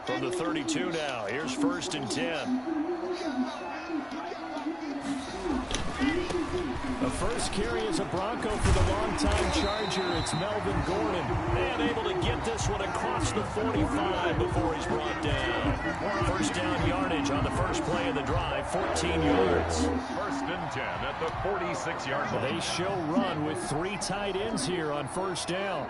From the 32 now, here's 1st and 10. The first carry is a Bronco for the longtime Charger. It's Melvin Gordon. And able to get this one across the 45 before he's brought down. First down yardage on the first play of the drive, 14 yards. 1st and 10 at the 46-yard line. They show run with 3 tight ends here on 1st down.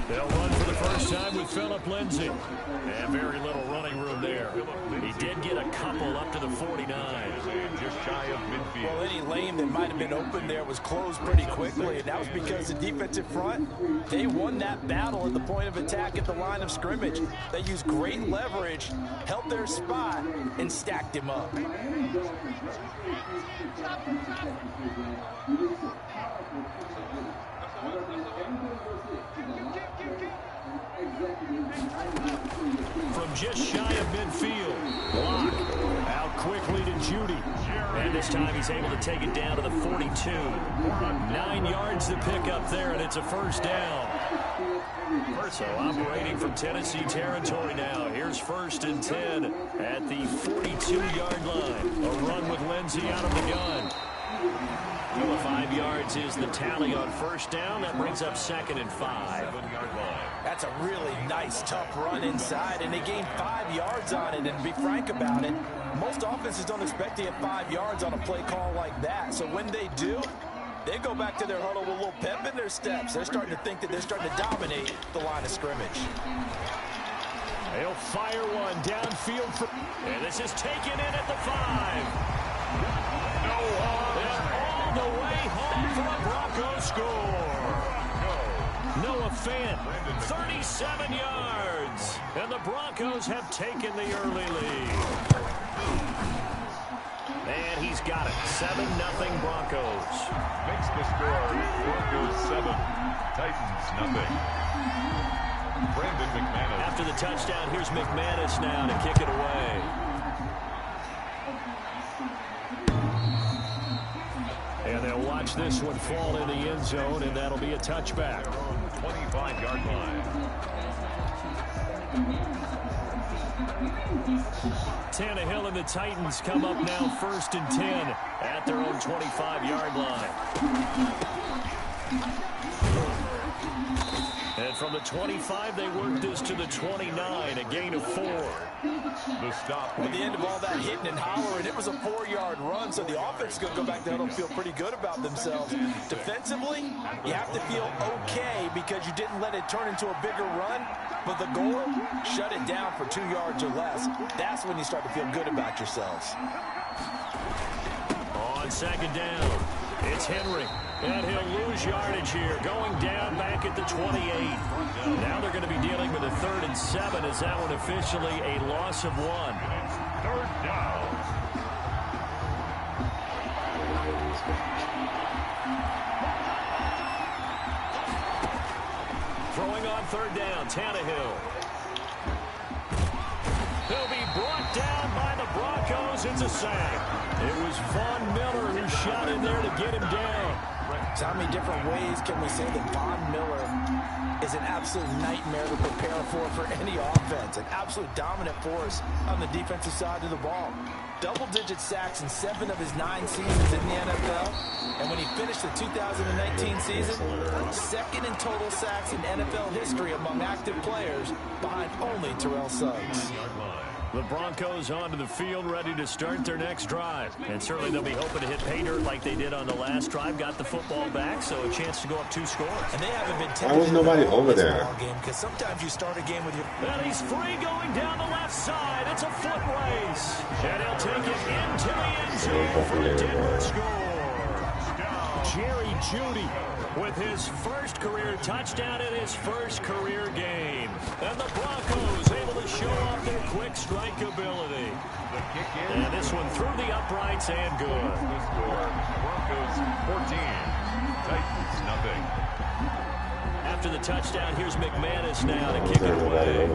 They'll run for the first time with Phillip Lindsay. And very little running room there. He did get a couple up to the 49. Just shy of midfield. Well, any lane that might have been open there was closed pretty quickly, and that was because the defensive front, they won that battle at the point of attack at the line of scrimmage. They used great leverage, held their spot, and stacked him up. From just shy of midfield, block out quickly to Judy. And this time he's able to take it down to the 42. 9 yards to pick up there, and it's a first down. So operating from Tennessee territory now. Here's 1st and 10 at the 42-yard line. A run with Lindsay out of the gun. 5 yards is the tally on 1st down. That brings up 2nd and 5. 7-yard line. That's a really nice, tough run inside, and they gained 5 yards on it. And to be frank about it, most offenses don't expect to get 5 yards on a play call like that. So when they do, they go back to their huddle with a little pep in their steps. They're starting to think that they're starting to dominate the line of scrimmage. They'll fire one downfield. And this is taken in at the 5. And all the way home for a Broncos score. Noah Fant, 37 yards. And the Broncos have taken the early lead. And he's got it. 7-0 Broncos. Makes the score Broncos 7, Titans nothing. Brandon McManus. After the touchdown, here's McManus now to kick it away. And they'll watch this one fall in the end zone, and that'll be a touchback. 25-yard line. Tannehill and the Titans come up now 1st and 10 at their own 25-yard line. And from the 25, they work this to the 29, a gain of 4. The stop. At the end of all that hitting and hollering, it was a 4-yard run, so the offense is going to go back there and feel pretty good about themselves. Defensively, you have to feel okay because you didn't let it turn into a bigger run, but the goal, shut it down for 2 yards or less. That's when you start to feel good about yourselves. On 2nd down, it's Henry. And he'll lose yardage here, going down back at the 28. Now they're going to be dealing with a 3rd and 7 as that one officially a loss of 1. 3rd down. Throwing on 3rd down, Tannehill. He'll be brought down by the Broncos. It's a sack. It was Von Miller who shot in there to get him down. So how many different ways can we say that Von Miller is an absolute nightmare to prepare for any offense? An absolute dominant force on the defensive side of the ball. Double-digit sacks in 7 of his 9 seasons in the NFL. And when he finished the 2019 season, 2nd in total sacks in NFL history among active players, behind only Terrell Suggs. The Broncos onto the field, ready to start their next drive. And certainly they'll be hoping to hit pay dirt like they did on the last drive. Got the football back, so a chance to go up 2 scores. And they haven't been Why was nobody over there? Because sometimes you start a game with your... And he's free going down the left side. It's a foot race. And he'll take it into the end zone for a Denver score. Jerry Jeudy with his first career touchdown in his first career game. And the Broncos able to show off their quick strike ability. And this one through the uprights and good. The score, Broncos 14, Titans nothing. After the touchdown, here's McManus now to kick it away.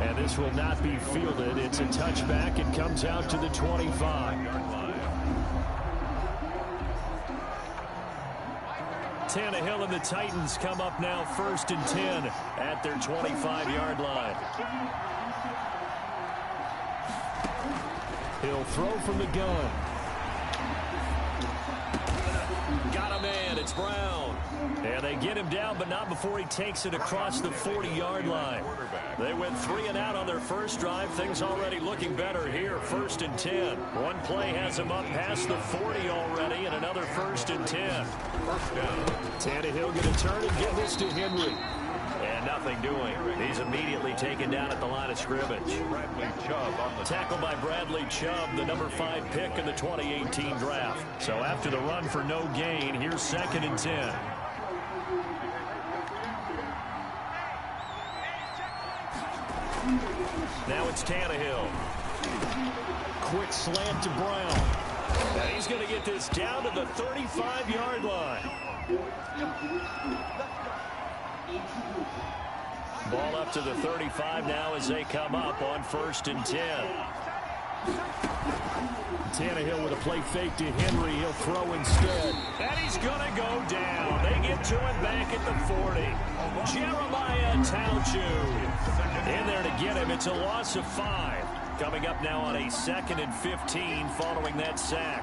And this will not be fielded. It's a touchback. It comes out to the 25. Tannehill and the Titans come up now 1st and 10 at their 25-yard line. He'll throw from the gun. Got a man. It's Brown. And they get him down, but not before he takes it across the 40-yard line. They went 3 and out on their first drive. Things already looking better here. 1st and 10. One play has him up past the 40 already, and another 1st and 10. Tannehill going to turn and give this to Henry. And nothing doing. He's immediately taken down at the line of scrimmage. Bradley Chubb on the tackle by Bradley Chubb, the number 5 pick in the 2018 draft. So after the run for no gain, here's 2nd and 10. Now it's Tannehill. Quick slant to Brown. And he's going to get this down to the 35-yard line. Ball up to the 35 now as they come up on 1st and 10. Tannehill with a play fake to Henry. He'll throw instead. And he's going to go down. They get to him back at the 40. Jeremiah Tauchu in there to get him. It's a loss of 5. Coming up now on a 2nd and 15 following that sack.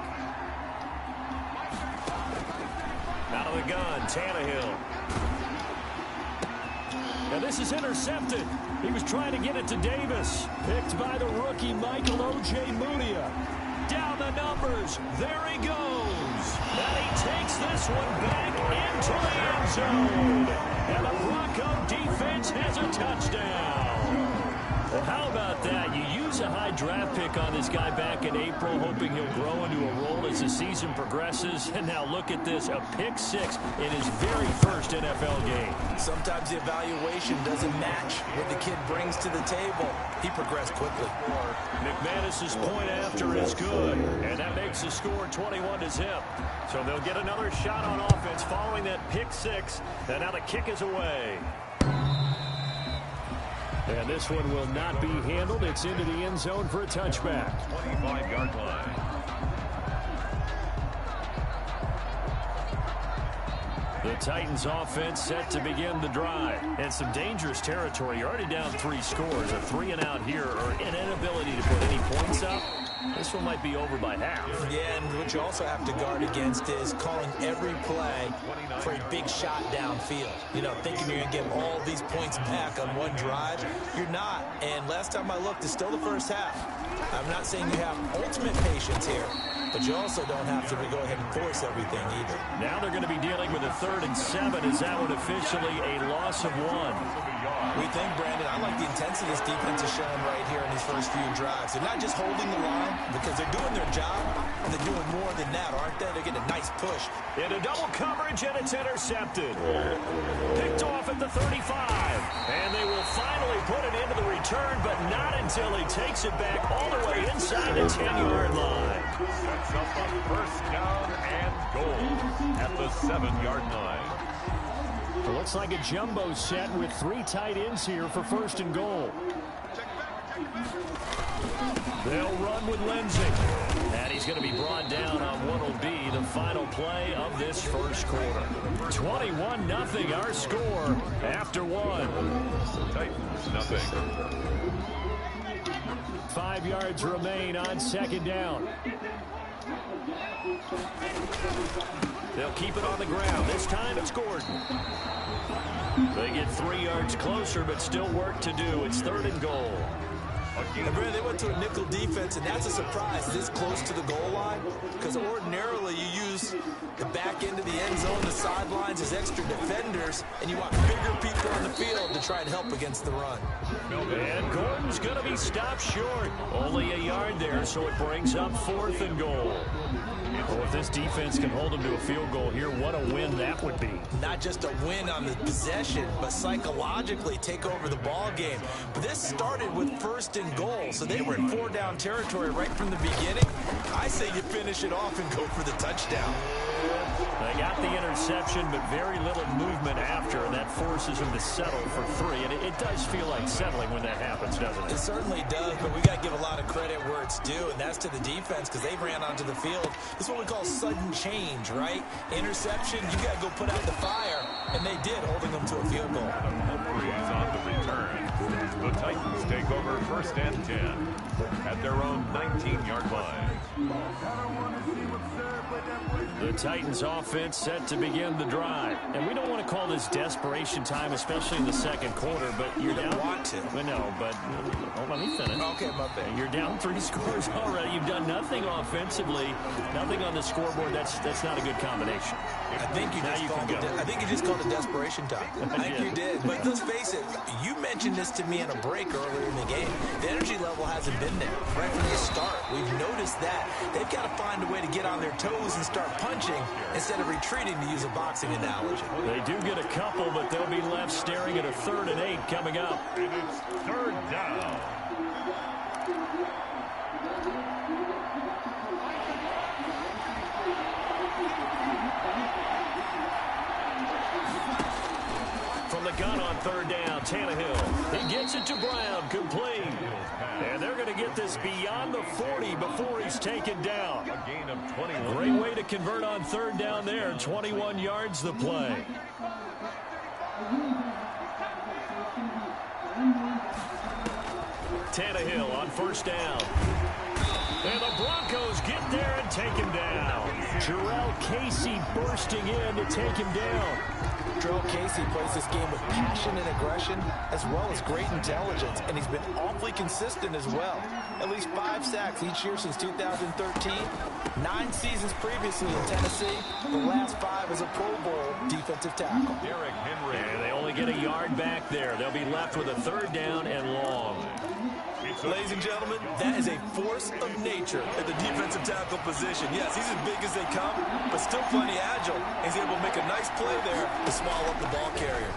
Out of the gun, Tannehill. Now this is intercepted. He was trying to get it to Davis. Picked by the rookie Michael O.J. Mudia. Down the numbers. There he goes. And he takes this one back into the end zone. And the Bronco defense has a touchdown. Well, how about that? You use a high draft pick on this guy back in April, hoping he'll grow into a role as the season progresses. And now look at this, a pick 6 in his very first NFL game. Sometimes the evaluation doesn't match what the kid brings to the table. He progressed quickly. McManus's point after is good, and that makes the score 21-0. So they'll get another shot on offense following that pick 6, and now the kick is away. And this one will not be handled. It's into the end zone for a touchback. 25-yard line. The Titans offense set to begin the drive. And some dangerous territory. You're already down 3 scores. A 3 and out here, or an inability to put any points up. This one might be over by half. Yeah, and what you also have to guard against is calling every play for a big shot downfield. You know, thinking you're going to get all these points back on one drive. You're not. And last time I looked, it's still the first half. I'm not saying you have ultimate patience here, but you also don't have to go ahead and force everything either. Now they're going to be dealing with a 3rd and 7. Is that one officially a loss of 1? We think, Brandon, I like the intensity this defense is showing right here in these first few drives. They're not just holding the line because they're doing their job. They're doing more than that, aren't they? They're getting a nice push. Into double coverage, and it's intercepted. Picked off at the 35. And they will finally put it into the return, but not until he takes it back all the way inside the 10-yard line. Sets up a 1st down and goal at the 7-yard line. It looks like a jumbo set with 3 tight ends here for 1st and goal. They'll run with Lindsey. And he's going to be brought down on what will be the final play of this first quarter. 21-0 our score after 1. Titans nothing. 5 yards remain on 2nd down. They'll keep it on the ground. This time it's Gordon. They get 3 yards closer, but still work to do. It's 3rd and goal. And Brandon, they went to a nickel defense, and that's a surprise this close to the goal line, because ordinarily you use the back end of the end zone, the sidelines as extra defenders, and you want bigger people on the field to try and help against the run. And Gordon's going to be stopped short. Only a yard there, so it brings up 4th and goal. Well, if this defense can hold them to a field goal here, what a win that would be. Not just a win on the possession, but psychologically take over the ball game. But this started with 1st and goal, so they were in 4-down territory right from the beginning. I say you finish it off and go for the touchdown. They got the interception, but very little movement after, and that forces them to settle for 3. And it does feel like settling when that happens, doesn't it? It certainly does, but we got to give a lot of credit where it's due, and that's to the defense because they ran onto the field. This is what we call sudden change, right? Interception, you got to go put out the fire, and they did, holding them to a field goal. Humphreys on the return. The Titans take over 1st and 10 at their own 19-yard line. The Titans offense set to begin the drive. And we don't want to call this desperation time, especially in the second quarter, but you're down. Want to. Well, no, but let me finish. Okay, my bad. You're down 3 scores already. You've done nothing offensively, nothing on the scoreboard. That's not a good combination. I think you just called it desperation time. I think you did. But let's face it, you mentioned this to me in a break earlier in the game. The energy level hasn't been there right from the start. We've noticed that. They've got to find a way to get on their toes and start punching instead of retreating, to use a boxing analogy. They do get a couple, but they'll be left staring at a 3rd and 8 coming up. And it's 3rd down. From the gun on 3rd down, Tannehill. He gets it to Brown, complete. And they're going to get this beyond the 40 before he's taken down. A gain of 21. Great way to convert on 3rd down there. 21 yards the play. Tannehill on 1st down. And the Broncos get there and take him down. Jarrell Casey bursting in to take him down. Jarrell Casey plays this game with passion and aggression as well as great intelligence, and he's been awfully consistent as well. At least 5 sacks each year since 2013, 9 seasons previously in Tennessee, the last 5 as a Pro Bowl defensive tackle. Derrick Henry. And they only get a yard back there. They'll be left with a 3rd down and long. Ladies and gentlemen, that is a force of nature at the defensive tackle position. Yes, he's as big as they come, but still plenty agile. He's able to make a nice play there to swallow up the ball carrier.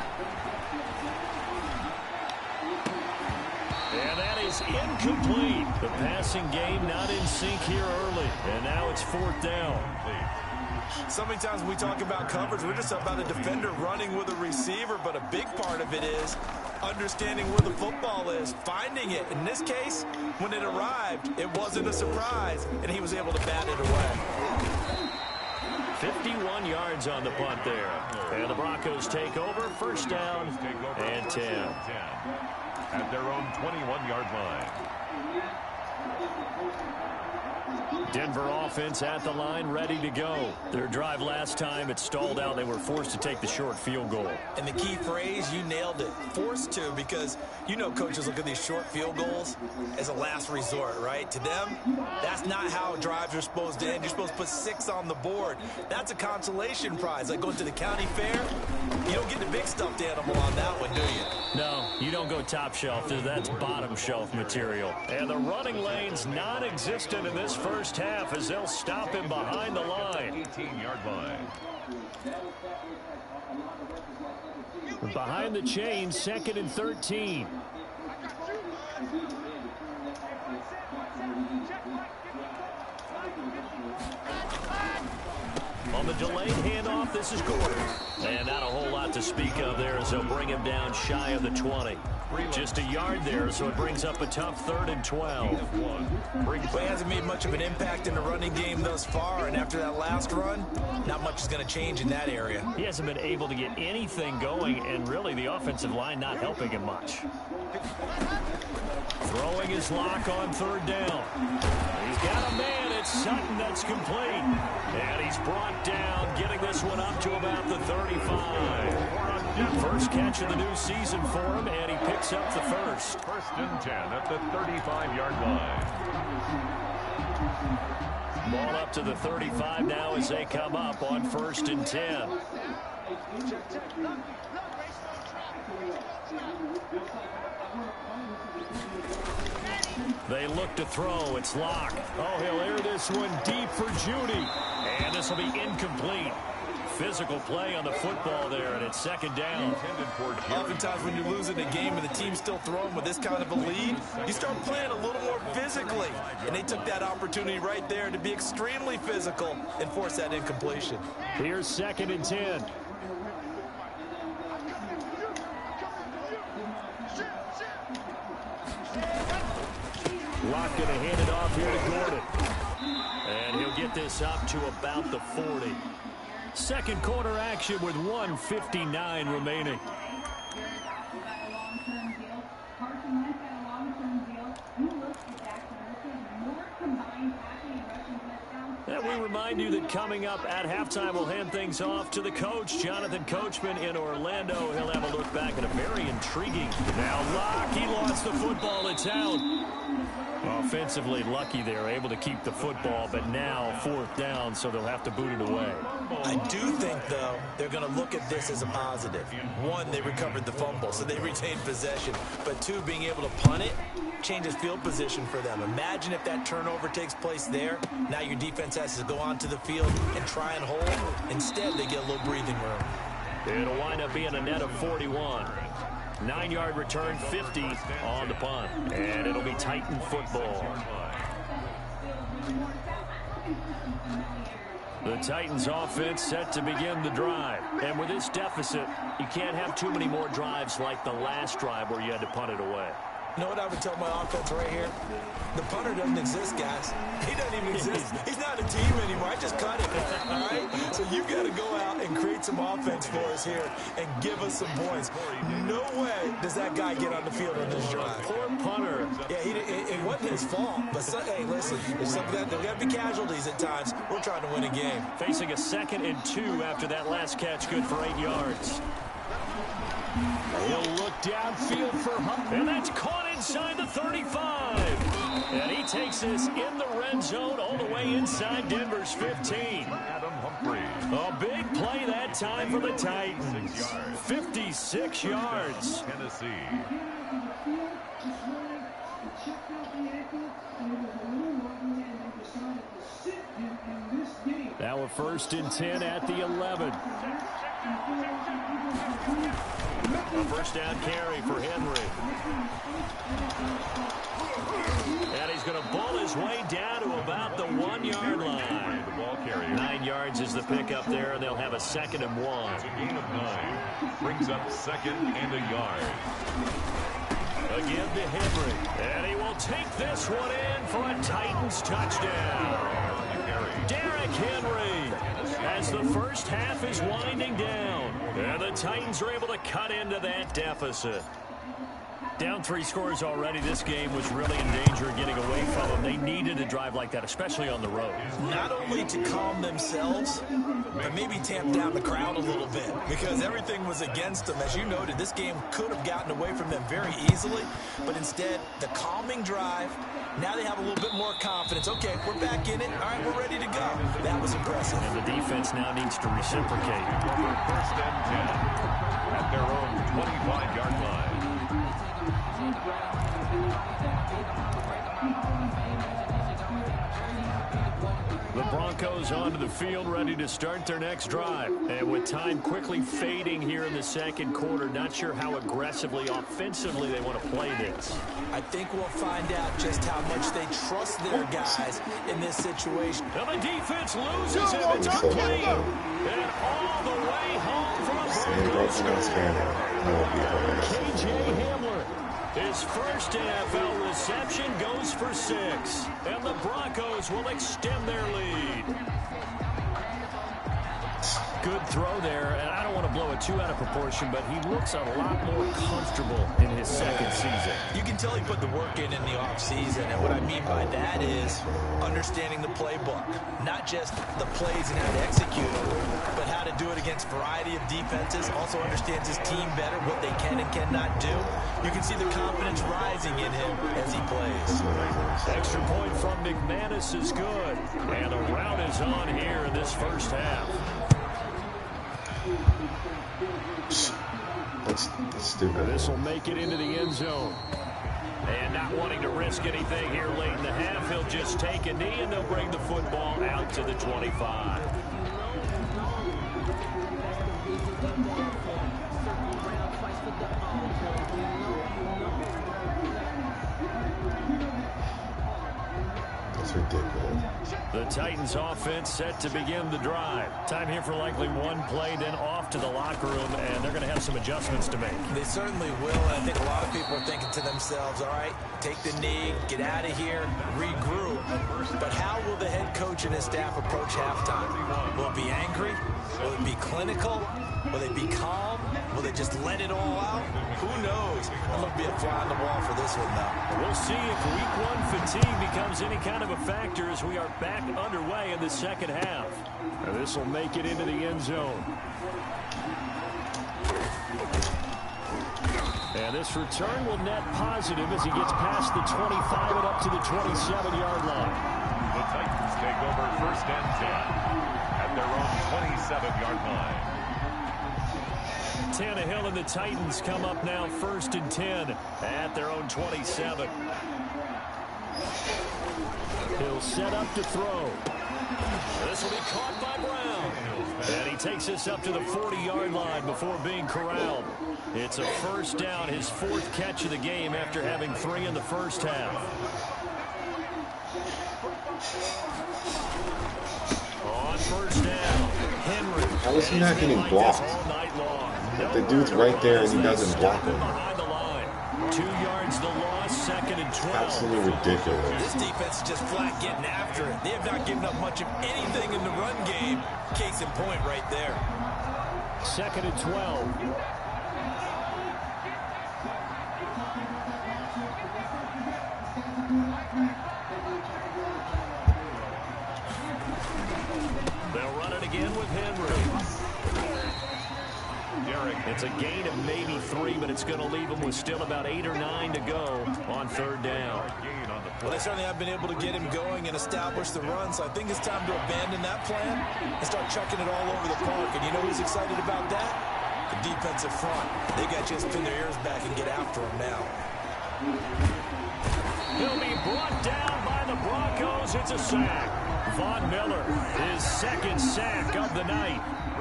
And that is incomplete. The passing game not in sync here early. And now it's 4th down. So many times when we talk about coverage, we're just about a defender running with a receiver, but a big part of it is understanding where the football is, finding it. In this case, when it arrived, it wasn't a surprise, and he was able to bat it away. 51 yards on the punt there. And the Broncos take over, 1st down and 10. At their own 21-yard line. Denver offense at the line, ready to go. Their drive last time, it stalled out. They were forced to take the short field goal. And the key phrase, you nailed it, forced to, because you know coaches look at these short field goals as a last resort, right? To them, that's not how drives are supposed to end. You're supposed to put 6 on the board. That's a consolation prize. Like going to the county fair, you don't get the big stuffed animal on that one, do you? No, you don't go top shelf. That's bottom shelf material. And the running lane's non-existent in this first half as they'll stop him behind the line. 18-yard line. Behind the chain, 2nd and 13. On the delayed handoff, this is Gordon. And not a whole lot to speak of there as they'll bring him down shy of the 20. Just a yard there, so it brings up a tough 3rd and 12. Well, he hasn't made much of an impact in the running game thus far, and after that last run, not much is going to change in that area. He hasn't been able to get anything going, and really the offensive line not helping him much. Throwing his lock on 3rd down. He's got a man. It's Sutton that's complete. And he's brought down, getting this one up to about the 35. First catch of the new season for him, and he picks up the first. 1st and 10 at the 35-yard line. Ball up to the 35 now as they come up on 1st and 10. They look to throw. It's Locke. Oh, he'll air this one deep for Judy. And this will be incomplete. physical play on the football there, and it's second down. Oftentimes when you're losing a game and the team's still throwing with this kind of a lead, you start playing a little more physically. And they took that opportunity right there to be extremely physical and force that incompletion. Here's 2nd and 10. Locke going to hand it off here to Gordon. And he'll get this up to about the 40. Second quarter action with 1:59 remaining. And we remind you that coming up at halftime, we'll hand things off to the coach, Jonathan Coachman in Orlando. He'll have a look back at a very intriguing. Now Locke, he lost the football. It's out. Offensively, lucky they're able to keep the football, but now 4th down, so they'll have to boot it away. I do think, though, they're going to look at this as a positive. 1, they recovered the fumble, so they retained possession. But 2, being able to punt it changes field position for them. Imagine if that turnover takes place there. Now your defense has to go onto the field and try and hold. Instead, they get a little breathing room. It'll wind up being a net of 41. 9-yard return, 50 on the punt. And it'll be Titan football. The Titans offense set to begin the drive. And with this deficit, you can't have too many more drives like the last drive where you had to punt it away. You know what I would tell my offense right here? The punter doesn't exist, guys. He doesn't even exist. He's not a team anymore. I just cut it, all right? So you've got to go out and create some offense for us here and give us some points. No way does that guy get on the field on this drive. Poor punter. Yeah, it wasn't his fault. But, hey, listen, there's got to be casualties at times. We're trying to win a game. Facing a 2nd and 2 after that last catch, good for 8 yards. He'll look downfield for Hunt. And that's caught inside the 35. And he takes this in the red zone all the way inside Denver's 15. A big play that time for the Titans. 56 yards. Tennessee. Now a 1st and 10 at the 11. A 1st down carry for Henry. And he's going to ball his way down to about the 1-yard line. 9 yards is the pickup there, and they'll have a 2nd and 1. It's a gain of 9. Brings up 2nd and a yard. Again to Henry. And he will take this one in for a Titans touchdown. Derrick Henry, as the first half is winding down. And the Titans are able to cut into that deficit. Down 3 scores already. This game was really in danger of getting away from them. They needed a drive like that, especially on the road. Not only to calm themselves, but maybe tamp down the crowd a little bit, because everything was against them. As you noted, this game could have gotten away from them very easily, but instead, the calming drive, now they have a little bit more confidence. Okay, we're back in it. All right, we're ready to go. That was impressive. And the defense now needs to reciprocate. 1st and 10 at their own 25-yard line. The Broncos onto the field, ready to start their next drive. And with time quickly fading here in the 2nd quarter, not sure how aggressively, offensively they want to play this. I think we'll find out just how much they trust their guys in this situation. Now the defense loses him. It's complete. And all the way home from a Broncos score. KJ Hamler. His first NFL reception goes for 6. And the Broncos will extend their lead. Good throw there, and I don't want to blow it too out of proportion, but he looks a lot more comfortable in his 2nd season. You can tell he put the work in the offseason, and what I mean by that is understanding the playbook. Not just the plays and how to execute them, but how to do it against a variety of defenses. Also understands his team better, what they can and cannot do. You can see the confidence rising in him as he plays. Extra point from McManus is good, and the route is on here in this first half. That's stupid. This will make it into the end zone. And not wanting to risk anything here late in the half, he'll just take a knee, and they'll bring the football out to the 25. The Titans offense set to begin the drive. Time here for likely one play, then off to the locker room, and they're going to have some adjustments to make. They certainly will, and I think a lot of people are thinking to themselves, all right, take the knee, get out of here, regroup. But how will the head coach and his staff approach halftime? Will it be angry? Will it be clinical? Will they be calm? Will they just let it all out? Who knows? I'm going to be a fly on the wall for this one, though. We'll see if week one fatigue becomes any kind of a factor as we are back underway in the second half. And this will make it into the end zone. And this return will net positive as he gets past the 25 and up to the 27-yard line. The Titans take over first and 10 at their own 27-yard line. Tannehill and the Titans come up now first and 10 at their own 27. He'll set up to throw. This will be caught by Brown. And he takes us up to the 40-yard line before being corralled. It's a first down, his fourth catch of the game after having 3 in the first half. On first down, Henry. How is he not getting blocked? If the dude's right there and he doesn't block him. 2 yards the loss, second and 12. Absolutely ridiculous. This defense is just flat getting after it. They have not given up much of anything in the run game. Case in point right there. Second and 12. They'll run it again with Henry. It's a gain of maybe 3, but it's going to leave them with still about 8 or 9 to go on third down. Well, they certainly have been able to get him going and establish the run, so I think it's time to abandon that plan and start chucking it all over the park. And you know who's excited about that? The defensive front. They got to just pin their ears back and get after him now. He'll be brought down by the Broncos. It's a sack. Von Miller, his second sack of the night.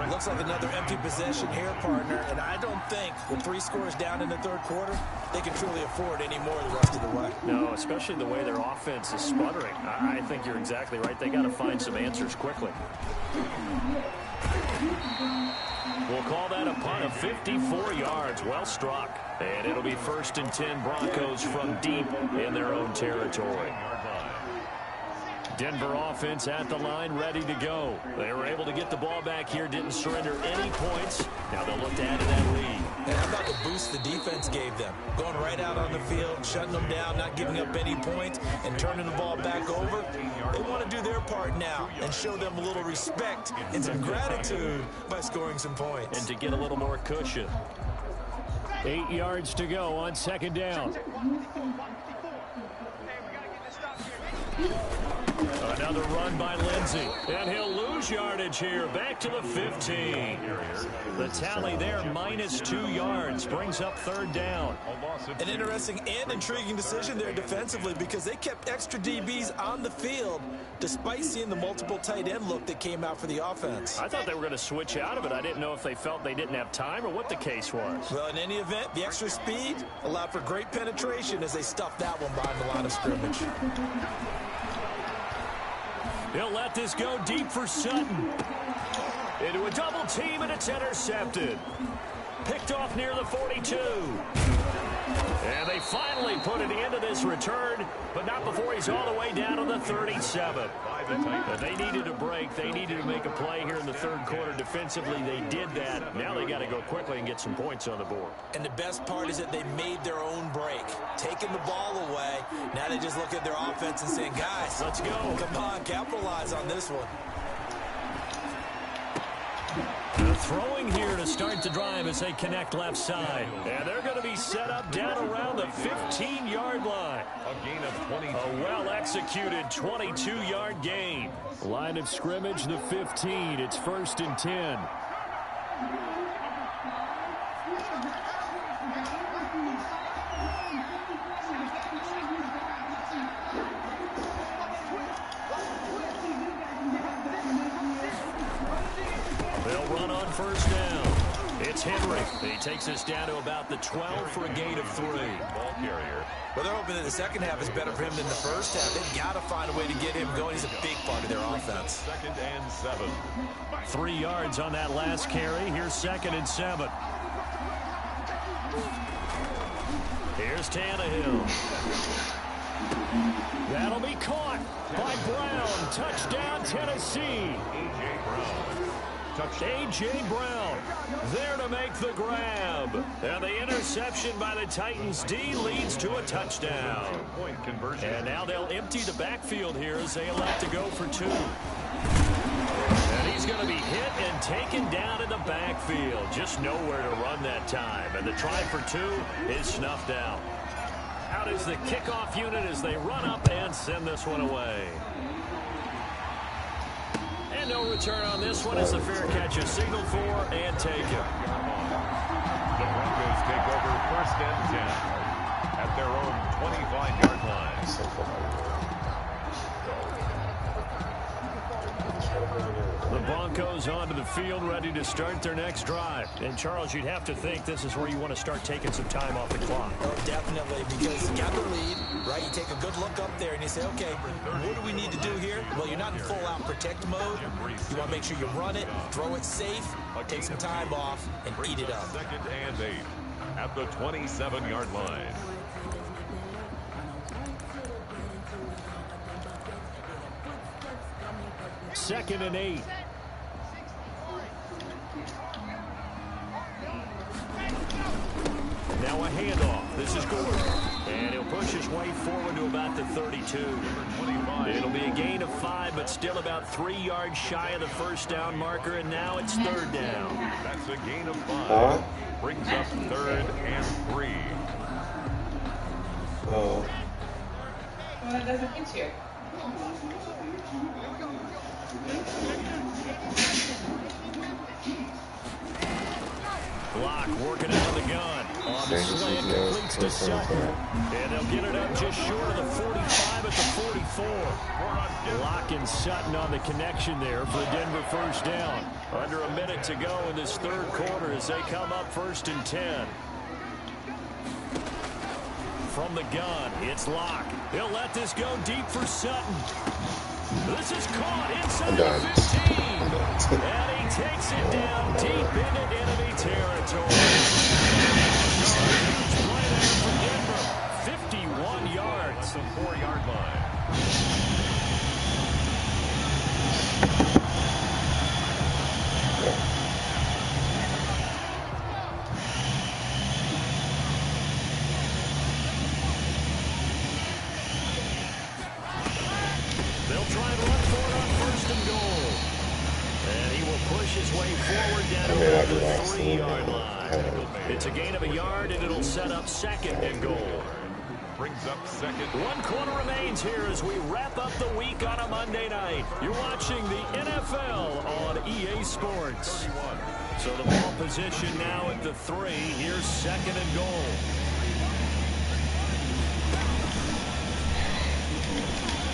Looks like another empty possession here, partner, and I don't think with 3 scores down in the third quarter, they can truly afford any more the rest of the way. No, especially the way their offense is sputtering. I think you're exactly right. They got to find some answers quickly. We'll call that a punt of 54 yards. Well struck. And it'll be first and 10 Broncos from deep in their own territory. Denver offense at the line, ready to go. They were able to get the ball back here, didn't surrender any points. Now they'll look to add to that lead. And how about the boost the defense gave them? Going right out on the field, shutting them down, not giving up any points, and turning the ball back over. They want to do their part now and show them a little respect and some gratitude by scoring some points. And to get a little more cushion. 8 yards to go on second down. Another run by Lindsey, and he'll lose yardage here, back to the 15. The tally there, -2 yards, brings up third down. An interesting and intriguing decision there defensively because they kept extra DBs on the field despite seeing the multiple tight end look that came out for the offense. I thought they were going to switch out of it. I didn't know if they felt they didn't have time or what the case was. Well, in any event, the extra speed allowed for great penetration as they stuffed that one behind the line of scrimmage. He'll let this go deep for Sutton. Into a double team, and it's intercepted. Picked off near the 42. And they finally put an end to this return, but not before he's all the way down to the 37. But they needed a break. They needed to make a play here in the third quarter. Defensively, they did that. Now they got to go quickly and get some points on the board. And the best part is that they made their own break, taking the ball away. Now they just look at their offense and saying, guys, let's go. Come on, capitalize on this one. The throwing here to start the drive as they connect left side. And they're going to be set up down around the 15-yard line. A gain of 22. A well-executed 22-yard gain. Line of scrimmage, the 15. It's first and 10. They'll run on first down. It's Henry. He takes us down to about the 12 for a gain of 3. Ball carrier. Well, they're hoping that the second half is better for him than the first half. They've got to find a way to get him going. He's a big part of their offense. 2nd and 7. 3 yards on that last carry. Here's 2nd and 7. Here's Tannehill. That'll be caught by Brown. Touchdown, Tennessee. A.J. Brown there to make the grab. And the interception by the Titans D leads to a touchdown. Point conversion. And now they'll empty the backfield here as they elect to go for 2. And he's going to be hit and taken down in the backfield. Just nowhere to run that time. And the try for 2 is snuffed out. Out is the kickoff unit as they run up and send this one away. And no return on this one as the fair catch is signaled for and taken. The Broncos take over 1st and 10 at their own 25-yard line. The Broncos onto the field, ready to start their next drive. And, Charles, you'd have to think this is where you want to start taking some time off the clock. Oh, definitely, because you got the lead, right? You take a good look up there and you say, okay, what do we need to do here? Well, you're not in full-out protect mode. You want to make sure you run it, throw it safe, take some time off, and eat it up. 2nd and 8 at the 27-yard line. Second and 8. Now a handoff. This is Gordon. And he'll push his way forward to about the 32. It'll be a gain of 5, but still about 3 yards shy of the first down marker, and now it's 3rd down. That's a gain of 5. Brings up 3rd and 3. Oh. Well, that doesn't fit you. Block working out of the gun. On the slant, completes to Sutton. And they'll get it up just short of the 45 at the 44. Block and Sutton on the connection there for the Denver first down. Under a minute to go in this 3rd quarter as they come up 1st and 10. From the gun, it's Locke. He'll let this go deep for Sutton. This is caught inside the 15. And he takes it down deep into enemy territory. Play there for Denver. 51 yards. The 4-yard line. They'll try and run for it on 1st and goal. And he will push his way forward down to the 3-yard line. It's a gain of a yard, and it'll set up 2nd and goal. Brings up 2nd. 1 quarter remains here as we wrap up the week on a Monday night. You're watching the NFL on EA Sports. So the ball position now at the 3. Here's 2nd and goal.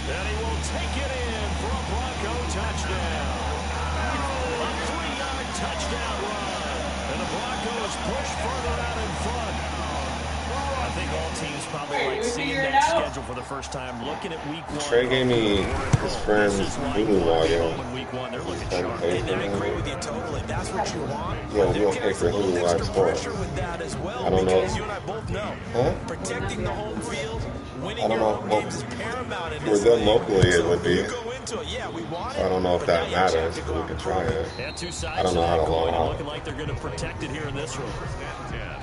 And he will take it in for a Bronco touchdown. A 3-yard touchdown run. And the Broncos push further out in front. I think all teams probably like seeing that schedule for the first time. Looking at week 1. Trey gave me his friend's Hulu audio. Week 1, they're looking sharp. And I agree with you totally. That's what you want. Yeah, we don't pay for Hulu Live Sports. I don't know. You and I both know. Huh? Protecting the home field, winning I don't your know. home games is paramount in For this them league. locally, it would be. You go into it, yeah, we want it, I don't know if but that now you actually have matters, to but go we out can and try prove it. And 2 sides I don't know how to to that log coin, out. looking like they're going to protect it here in this one.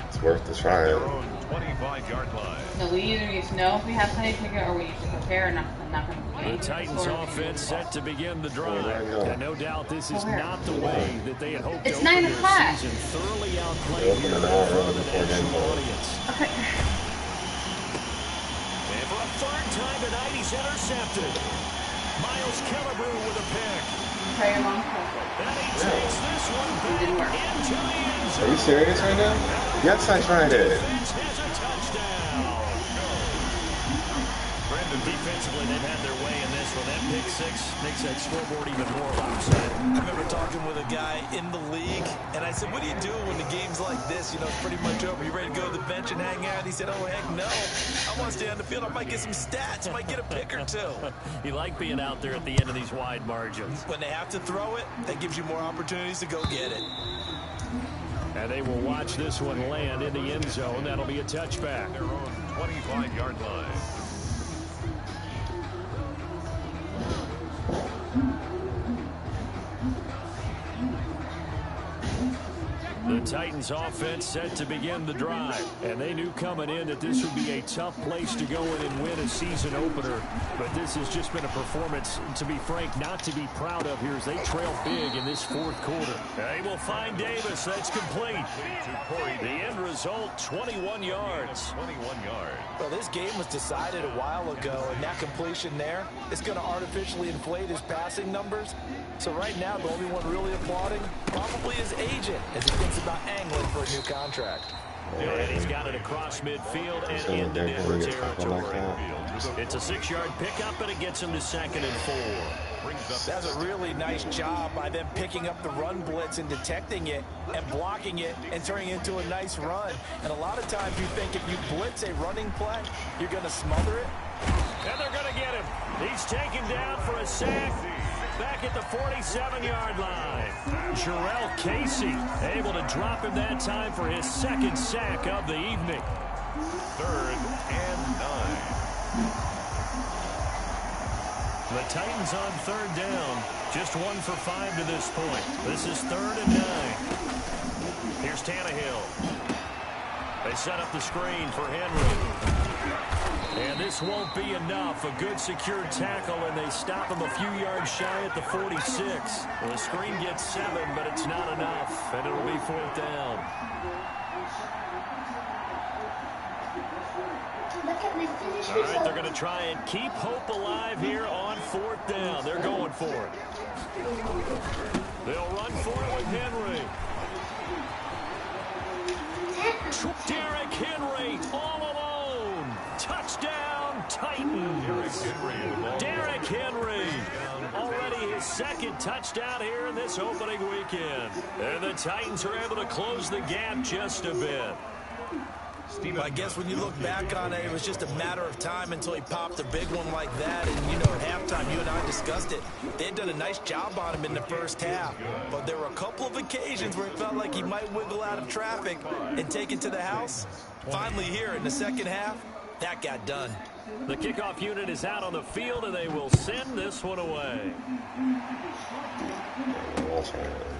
It's worth the try it. Their own 25-yard line. So we either need to know if we have plenty of ticket or we need to prepare. I'm not going to play. The Titans offense set to begin the drive. And no doubt this is not the way that they had hoped to It's open 9 their o'clock. season. Thoroughly outplayed They open here an in hour front of the before game national time. audience. Okay. And for a 3rd time tonight, he's intercepted. Miles Killebrew with a pick. Try your mom call. And he takes this one back didn't work. into the end Are zone. you serious right now? Yes, I tried it. Defense has a touchdown. Defensively, they've had their way in this one. That pick six makes that scoreboard even more lopsided. I remember talking with a guy in the league, and I said, what do you do when the game's like this? You know, it's pretty much over. You ready to go to the bench and hang out? He said, oh, heck no. I want to stay on the field. I might get some stats. I might get a pick or two. You like being out there at the end of these wide margins. When they have to throw it, that gives you more opportunities to go get it. And they will watch this one land in the end zone. That'll be a touchback. Their own 25-yard line. The Titans offense set to begin the drive, and they knew coming in that this would be a tough place to go in and win a season opener, but this has just been a performance, to be frank, not to be proud of here as they trail big in this fourth quarter. They will find Davis. That's complete. The end result, 21 yards. 21 yards. Well, this game was decided a while ago, and that completion there is going to artificially inflate his passing numbers. So right now, the only one really applauding probably his agent as he thinks about angling for a new contract. And he's got it across midfield and into Denver territory. It's a 6-yard pickup, and it gets him to 2nd and 4. That's a really nice job by them picking up the run blitz and detecting it and blocking it and turning it into a nice run. And a lot of times you think if you blitz a running play, you're going to smother it. And they're going to get him. He's taken down for a sack. Back at the 47-yard line. Jarrell Casey able to drop him that time for his 2nd sack of the evening. 3rd and 9. The Titans on 3rd down. Just 1 for 5 to this point. This is 3rd and 9. Here's Tannehill. They set up the screen for Henry. And this won't be enough. A good secured tackle, and they stop him a few yards shy at the 46. Well, the screen gets 7, but it's not enough, and it'll be 4th down. All right, they're going to try and keep hope alive here on 4th down. They're going for it. They'll run for it with Henry. Derrick Henry all alone. Touchdown, Titans. Derrick Henry. Already his 2nd touchdown here in this opening weekend. And the Titans are able to close the gap just a bit. I guess when you look back on it, it was just a matter of time until he popped a big one like that. And, you know, at halftime, you and I discussed it. They had done a nice job on him in the first half. But there were a couple of occasions where it felt like he might wiggle out of traffic and take it to the house. Finally here in the 2nd half, that got done. The kickoff unit is out on the field, and they will send this one away.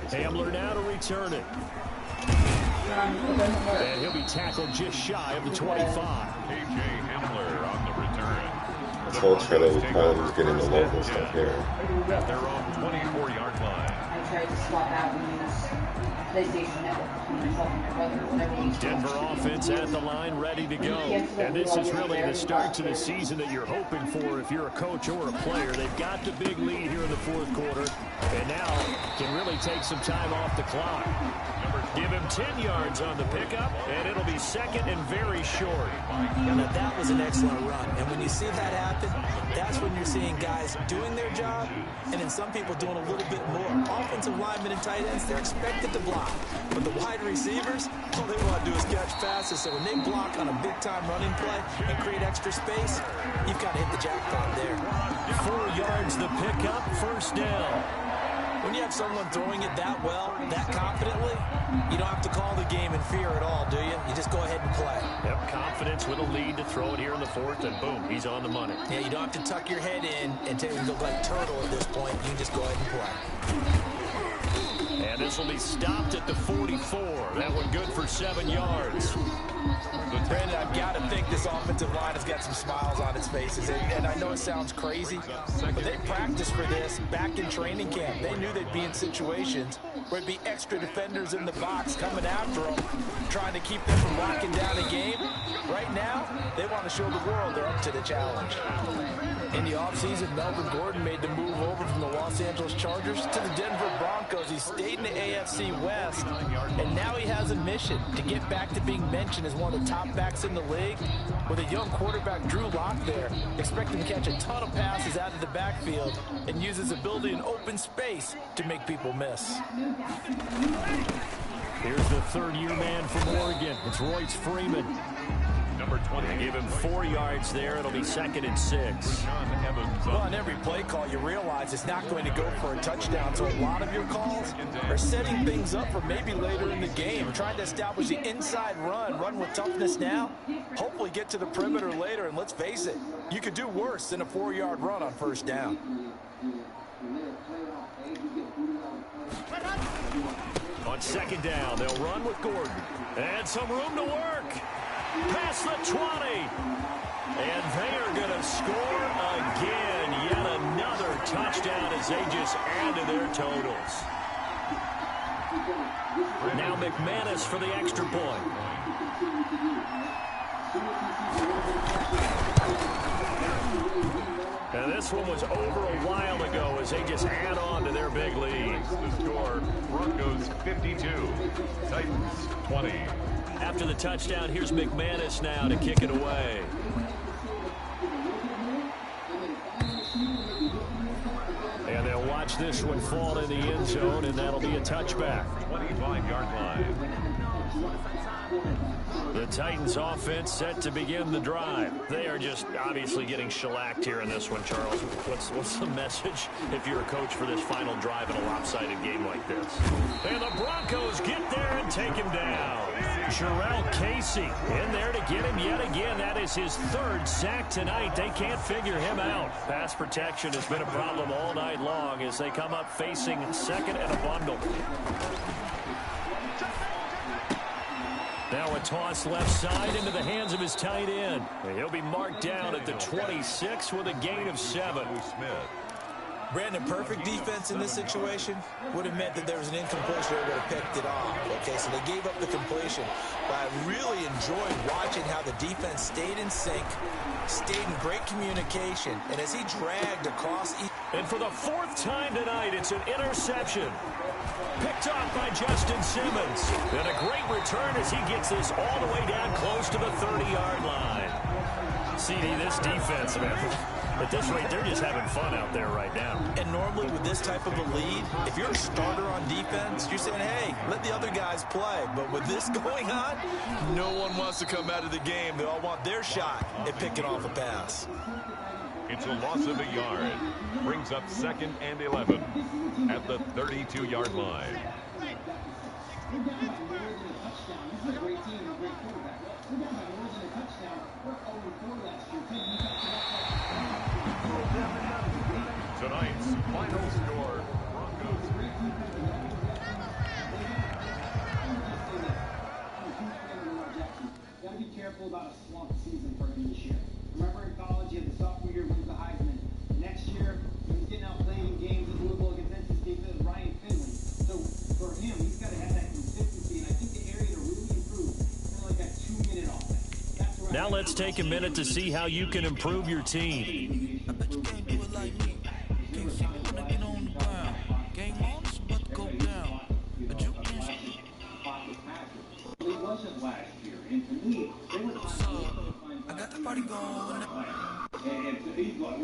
Hamler now to return it. And he'll be tackled just shy of the 25. A.J. Hamler on the return. I told Trevor we probably was getting the local stuff here. At their own 24-yard line. I tried to swap out and use PlayStation Network between myself and my brother, whatever you Denver offense at the line, ready to go. And this is really the start to the season that you're hoping for if you're a coach or a player. They've got the big lead here in the 4th quarter, and now can really take some time off the clock. Give him 10 yards on the pickup, and it'll be 2nd and very short. Now, that was an excellent run. And when you see that happen, that's when you're seeing guys doing their job, and then some people doing a little bit more. Offensive linemen and tight ends, they're expected to block. But the wide receivers, all they want to do is catch passes. So when they block on a big-time running play and create extra space, you've got to hit the jackpot there. 4 yards the pickup, 1st down. When you have someone throwing it that well, that confidently, you don't have to call the game in fear at all, do you? You just go ahead and play. Yep, confidence with a lead to throw it here in the 4th, and boom, he's on the money. Yeah, you don't have to tuck your head in and take look like turtle at this point. You can just go ahead and play. And this will be stopped at the 44. That one good for 7 yards. Brandon, I've got to think this offensive line has got some smiles on its faces. And I know it sounds crazy, but they practiced for this back in training camp. They knew they'd be in situations where it'd be extra defenders in the box coming after them, trying to keep them from locking down a game. Right now, they want to show the world they're up to the challenge. In the offseason, Melvin Gordon made the move over from the Los Angeles Chargers to the Denver Broncos. He stayed in the AFC West, and now he has a mission to get back to being mentioned as one of the top backs in the league. With a young quarterback, Drew Lock there, expect him to catch a ton of passes out of the backfield and use his ability in open space to make people miss. Here's the third-year man from Oregon. It's Royce Freeman. Number 20. They give him 4 yards there. It'll be 2nd and 6. Well, on every play call, you realize it's not going to go for a touchdown. So a lot of your calls are setting things up for maybe later in the game, trying to establish the inside run with toughness now, hopefully get to the perimeter later. And let's face it, you could do worse than a 4-yard run on first down. On 2nd down, they'll run with Gordon. And some room to work. Past the 20. And they are going to score again. Yet another touchdown as they just add to their totals. Now McManus for the extra point. And this one was over a while ago as they just add on to their big lead. The score, Broncos 52, Titans 20. After the touchdown, here's McManus now to kick it away. And they'll watch this one fall in the end zone, and that'll be a touchback. 25-yard line. The Titans offense set to begin the drive. They are just obviously getting shellacked here in this one, Charles. What's the message if you're a coach for this final drive in a lopsided game like this? And the Broncos get there and take him down. Jarrell Casey in there to get him yet again. That is his 3rd sack tonight. They can't figure him out. Pass protection has been a problem all night long as they come up facing 2nd and a bundle. Now a toss left side into the hands of his tight end. He'll be marked down at the 26 with a gain of 7. Smith. Brandon, perfect defense in this situation would have meant that there was an incompletion or would have picked it off. Okay, so they gave up the completion. But I really enjoyed watching how the defense stayed in sync, stayed in great communication, and as he dragged across. And for the 4th time tonight, it's an interception. Picked off by Justin Simmons. And a great return as he gets this all the way down close to the 30-yard line. CD, this defense, man, at this rate, they're just having fun out there right now. And normally with this type of a lead, if you're a starter on defense, you're saying, hey, let the other guys play. But with this going on, no one wants to come out of the game. They all want their shot at picking off a pass. It's a loss of a yard. Brings up 2nd and 11 at the 32-yard line. Tonight's final score, Broncos. Got to be careful about a swamp season for him this year. Remember in college, he had the sophomore year wins the Heisman. Next year, he was getting out playing in games at Louisville against NC State with Ryan Finley. So for him, he's got to have that consistency, and I think the area to really improve is kind of like that 2-minute offense. Now let's take a minute to see how you can improve your team. I bet you can't do it like me. Can't see me when I get on the ground. Game on, it's about to go down. But you can. It wasn't last year, and to me, they were. I got the party going. And he's like,